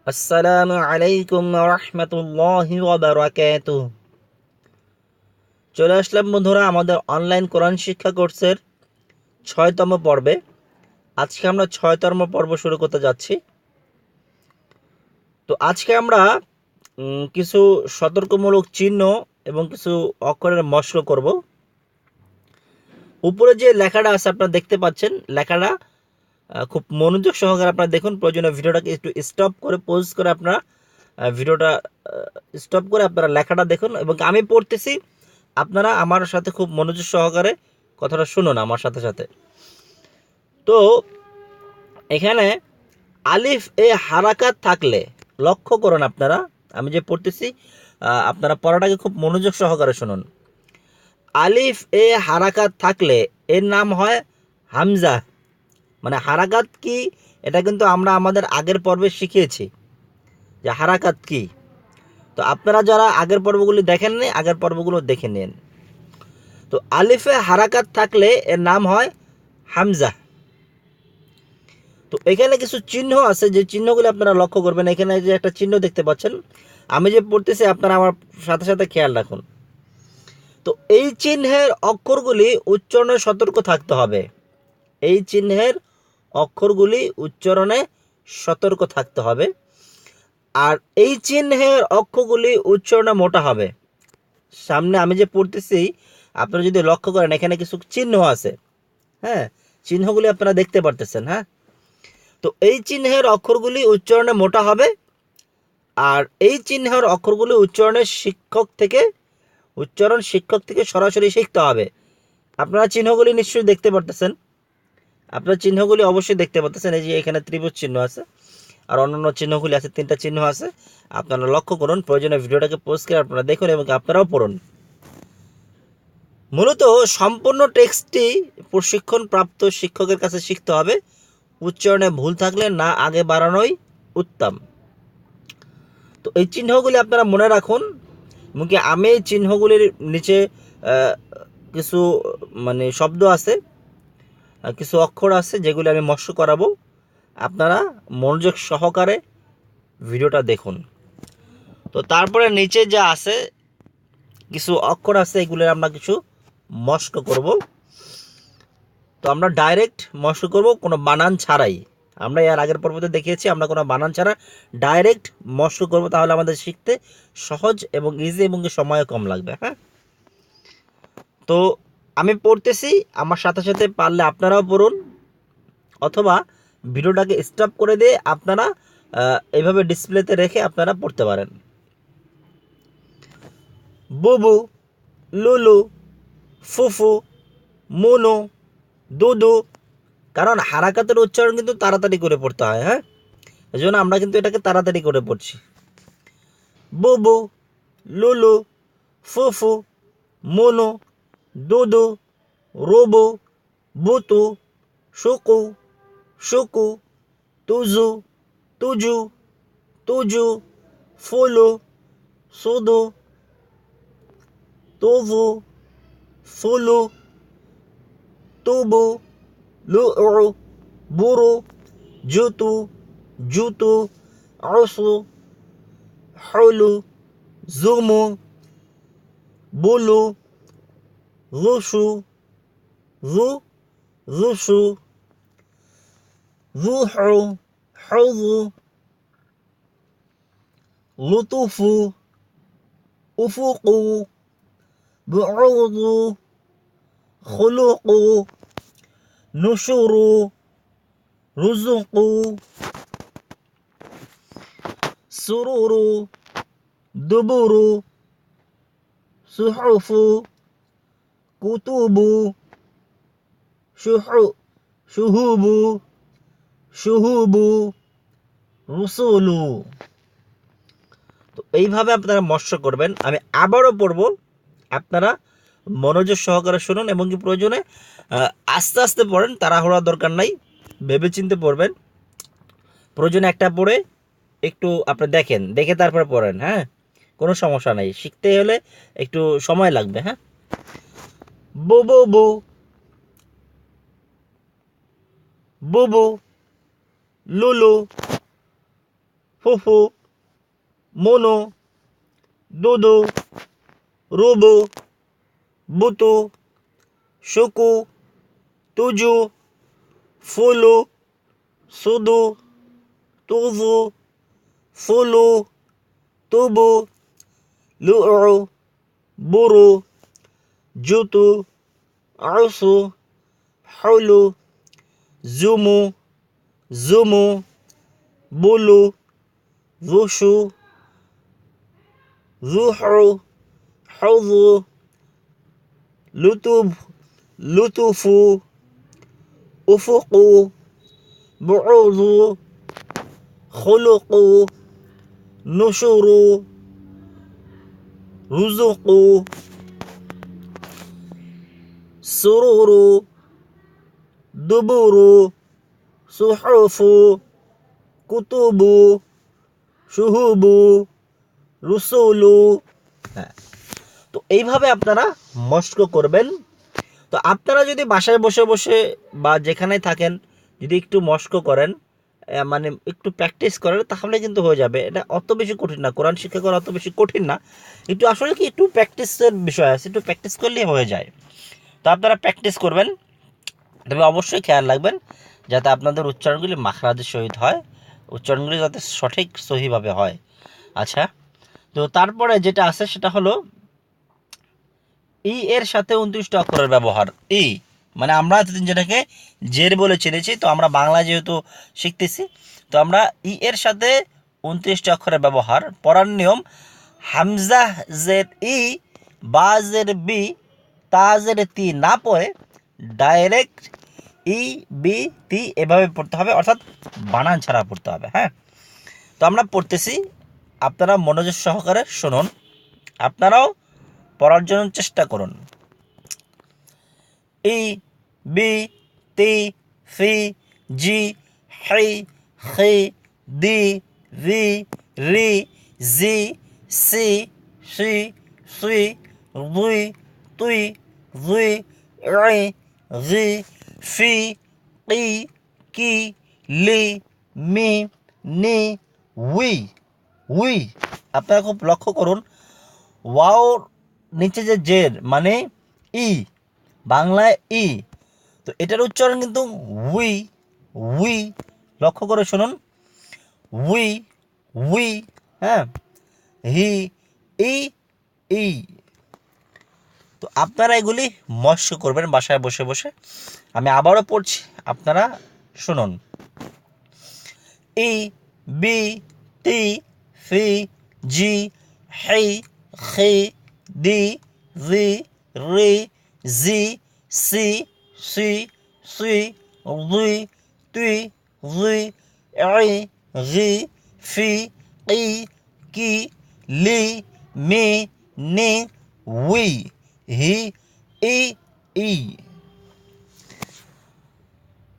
আসসালামু আলাইকুম রহমতুল্লাহি ওয়া বারাকাতুহু। চলে আসলাম বন্ধুরা আমাদের অনলাইন কোরআন শিক্ষা কোর্সের ৬তম পর্বে। আজকে আমরা ৬তম পর্ব শুরু করতে যাচ্ছি। তো আজকে আমরা কিছু সতর্কমূলক চিহ্ন এবং কিছু অক্ষরের মশক করব। উপরে যে লেখাটা আছে আপনারা দেখতে পাচ্ছেন, লেখাটা খুব মনোযোগ সহকারে আপনারা দেখুন। প্রয়োজনে ভিডিওটাকে একটু স্টপ করে পজ করে আপনারা ভিডিওটা স্টপ করে আপনারা লেখাটা দেখুন এবং আমি পড়তেছি, আপনারা আমার সাথে খুব মনোযোগ সহকারে কথাটা শুনুন আমার সাথে সাথে। তো এখানে আলিফ এ হারাকাত থাকলে লক্ষ্য করুন আপনারা, আমি যে পড়তেছি আপনারা পড়াটাকে খুব মনোযোগ সহকারে শুনুন। আলিফ এ হারাকাত থাকলে এর নাম হয় হামজা। মানে হারাকাত কি, এটা কিন্তু আমরা আমাদের আগের পর্বে শিখিয়েছি যে হারাকাত কি। তো আপনারা যারা আগের পর্বগুলি দেখেননি, আগের পর্বগুলো দেখে নিন। তো আলিফে হারাকাত থাকলে এর নাম হয় হামজা। তো এখানে কিছু চিহ্ন আছে, যে চিহ্নগুলি আপনারা লক্ষ্য করবেন। এখানে যে একটা চিহ্ন দেখতে পাচ্ছেন, আমি যে পড়তেছি আপনারা আমার সাথে সাথে খেয়াল রাখুন। তো এই চিহ্নের অক্ষরগুলি উচ্চারণে সতর্ক থাকতে হবে। এই চিহ্নের অক্ষরগুলি উচ্চারণে সতর্ক থাকতে হবে। আর এই চিহ্নের অক্ষরগুলি উচ্চারণে মোটা হবে। সামনে আমি যে পড়তেছি আপনারা যদি লক্ষ্য করেন, এখানে কিছু চিহ্ন আছে। হ্যাঁ, চিহ্নগুলি আপনারা দেখতে পারতেছেন। হ্যাঁ, তো এই চিহ্নের অক্ষরগুলি উচ্চারণে মোটা হবে। আর এই চিহ্নের অক্ষরগুলি উচ্চারণ শিক্ষক থেকে সরাসরি শিখতে হবে। আপনারা চিহ্নগুলি নিশ্চয়ই দেখতে পারতেছেন। আপনারা চিহ্নগুলি অবশ্যই দেখতে পাচ্ছেন। এই যে এখানে ত্রিভুজ চিহ্ন আছে, আর অন্যান্য চিহ্নগুলি আছে, 3টা চিহ্ন আছে। আপনারা লক্ষ্য করুন, প্রয়োজনে ভিডিওটাকে পোজ করে আপনারা দেখুন এবং আপনারাও পড়ুন। মূলত সম্পূর্ণ টেক্সটটি প্রশিক্ষণপ্রাপ্ত শিক্ষকের কাছে শিখতে হবে। উচ্চারণে ভুল থাকলে না আগে বাড়ানোই উত্তম। তো এই চিহ্নগুলি আপনারা মনে রাখুন। এমনকি আমি এই চিহ্নগুলির নিচে কিছু শব্দ আছে, কিছু অক্ষর আছে, যেগুলি আমি মস্য করাবো। আপনারা মনোযোগ সহকারে ভিডিওটা দেখুন। তো তারপরে নিচে যা আছে কিছু অক্ষর আছে, এগুলোর আমরা কিছু মস্ক করব। তো আমরা ডাইরেক্ট মস্ক করব, কোনো বানান ছাড়াই। আমরা এর আগের পর্বতে দেখিয়েছি, আমরা কোনো বানান ছাড়া ডাইরেক্ট মস্ক করব, তাহলে আমাদের শিখতে সহজ এবং ইজি এবং সময়ও কম লাগবে। হ্যাঁ, তো আমি পড়তেছি, আমার সাথে সাথে পারলে আপনারাও পড়ুন, অথবা ভিডিওটাকে স্টপ করে দিয়ে আপনারা এইভাবে ডিসপ্লেতে রেখে আপনারা পড়তে পারেন। বুবু, লুলু, ফুফু, মুনু, দুদু। কারণ হারাকাতের উচ্চারণ কিন্তু তাড়াতাড়ি করে পড়তে হয়। হ্যাঁ, এই জন্য আমরা কিন্তু এটাকে তাড়াতাড়ি করে পড়ছি। বুবু, লুলু, ফুফু, মুনু, দুদু, রুবু, বুতু, শুকু, শুকু, তুজু, তুজু, তুজু, ফুলু, সুদু, তুভু, ফুলু, তুবু, লুউ, বুরু, জুতু, জুতু, আসু, হলু, জুমু, বুলু, রুসু, রু, রুসু, রুহু, হজু, লুতুফু, উফুকু, বুউদু, খুলুকু, নুশুরু, রুজুকু, সুরুরু, দুবুরু, সুহুফু, কুতুবু, শুহুবু, শুহুবু, রুসুলু। তো এইভাবে আপনারা মস্য করবেন। আমি আবারও পড়ব, আপনারা মনোযোগ সহকারে শুনুন এবং কি প্রয়োজনে আস্তে আস্তে পড়েন, তাড়াহুড়ার দরকার নাই, ভেবেচিন্তে পড়বেন। প্রয়োজনে একটা পড়ে একটু আপনি দেখে তারপরে পড়েন। হ্যাঁ, কোনো সমস্যা নাই, শিখতে হলে একটু সময় লাগবে। হ্যাঁ, বুবু বু, বুবু, লুলু, ফুফু, মনু, দুদু, রুবু, বুতু, শুকু, তুজু, ফুলু, সুদু, তুজু, ফুলু, তুবু, লুউ, Bru, জুতু, আউসু, হাউলু, Jumu, Jumu, blue, জুসু, Juhu, Houjou, লুতুব, লুতুফু, উফুকু, বুউযু, খুলুকু, নুশুরু, রুজুকু, সুরুরু, দুবুরু, সুহুফু, কুতুবু, শুহুবু, রুসুলু। হ্যাঁ, তো এইভাবে আপনারা মস্ক করবেন। তো আপনারা যদি বাসায় বসে বসে বা যেখানে থাকেন যদি একটু মস্ক করেন, মানে একটু প্র্যাকটিস করেন, তাহলে কিন্তু হয়ে যাবে। এটা অত বেশি কঠিন না, কোরআন শিক্ষা করা অত বেশি কঠিন না। একটু আসলে কি একটু প্র্যাকটিসের বিষয় আছে, একটু প্র্যাকটিস করলেই হয়ে যায়। তো আপনারা প্র্যাকটিস করবেন, তবে অবশ্যই খেয়াল রাখবেন যাতে আপনাদের উচ্চারণগুলি মাখরাজের সহিত হয়, উচ্চারণগুলি যাতে সঠিক সহিভাবে হয়। আচ্ছা, তো তারপরে যেটা আছে সেটা হলো ই এর সাথে 29টা অক্ষরের ব্যবহার। ই মানে আমরা এতদিন যেটাকে জের বলে চিনেছি, তো আমরা বাংলা যেহেতু শিখতেছি, তো আমরা ই এর সাথে 29টা অক্ষরের ব্যবহার। পড়ার নিয়ম: হামজা জের ই, বা জের বি, তা জের তি না পড়ে ডাইরেক্ট ই বি তি এভাবে পড়তে হবে, অর্থাৎ বানান ছাড়া পড়তে হবে। হ্যাঁ, তো আমরা পড়তেছি, আপনারা মনোযোগ সহকারে শুনুন, আপনারাও পড়ার জন্য চেষ্টা করুন। ই, বি, তি, ফি, জি, হি, হি, দি, রি, রি, জি, সি, সি, সি, রুই, তুই, রুই, রি, রি, ফি, কি, কি, লি, মি, নি, উই, উই। আপনারা খুব লক্ষ্য করুন, ওয়াওর নিচে যে জের মানে ই, বাংলায় ই, তো এটার উচ্চারণ কিন্তু উই, উই। লক্ষ্য করে শুনুন, উই, উই। হ্যাঁ, হি, ই, ই। তো আপনারা এগুলি মস্ক করবেন বাসায় বসে বসে। আমি আবারও পড়ছি, আপনারা শুনুন। ই, বি, তি, ফি, জি, হি, হি, দি, রি, রি, জি, সি, সি, সি, রুই, তুই, রুই, রি, রি, ফি, কি, কি, লি, মি, নি, উই, হি, ই, ই।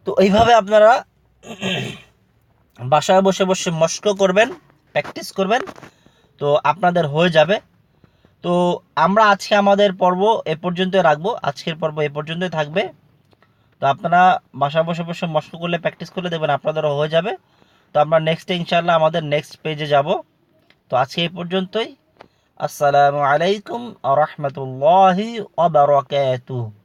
তো এইভাবে আপনারা বাসায় বসে বসে মস্ক করবেন, প্র্যাকটিস করবেন, তো আপনাদের হয়ে যাবে। তো আমরা আজকে আমাদের পর্ব এ পর্যন্তই রাখবো, আজকের পর্ব এ পর্যন্তই থাকবে। তো আপনারা বাসায় বসে বসে মস্ক করলে, প্র্যাকটিস করলে দেখবেন আপনাদেরও হয়ে যাবে। তো আমরা নেক্সটে ইনশাআল্লাহ আমাদের নেক্সট পেজে যাব। তো আজকে এই পর্যন্তই। আসসালামু আলাইকুম ওয়া রাহমাতুল্লাহি ওয়া বারাকাতুহু।